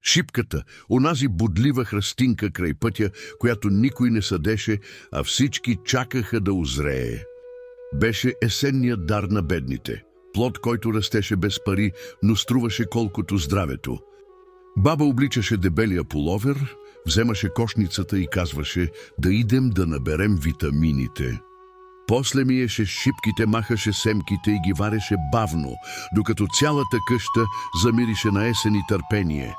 Шипката, онази бодлива храстинка край пътя, която никой не съдеше, а всички чакаха да озрее. Беше есенният дар на бедните. Плод, който растеше без пари, но струваше колкото здравето. Баба обличаше дебелия пуловер, вземаше кошницата и казваше да идем да наберем витамините. После миеше шипките, махаше семките и ги вареше бавно, докато цялата къща замирише на есен и търпение.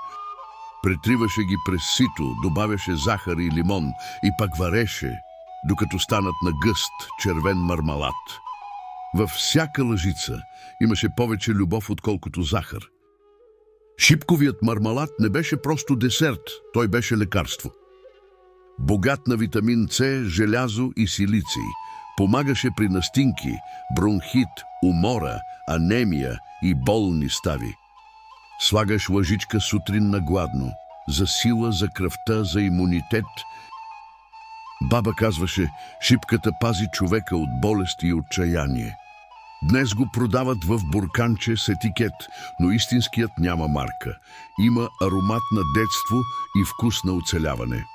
Претриваше ги през сито, добавяше захар и лимон и пак вареше, докато станат на гъст червен мармалад. Във всяка лъжица имаше повече любов, отколкото захар. Шипковият мармалад не беше просто десерт, той беше лекарство. Богат на витамин С, желязо и силиций, помагаше при настинки, бронхит, умора, анемия и болни стави. Слагаш лъжичка сутрин на гладно, за сила, за кръвта, за имунитет. Баба казваше, шипката пази човека от болести и отчаяние. Днес го продават в бурканче с етикет, но истинският няма марка. Има аромат на детство и вкус на оцеляване.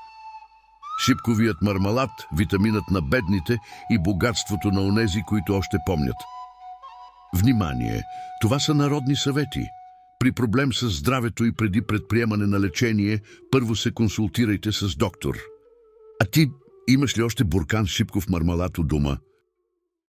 Шипковият мармалад, витаминът на бедните и богатството на онези, които още помнят. Внимание! Това са народни съвети. При проблем с здравето и преди предприемане на лечение, първо се консултирайте с доктор. А ти имаш ли още буркан шипков мармалад у дома?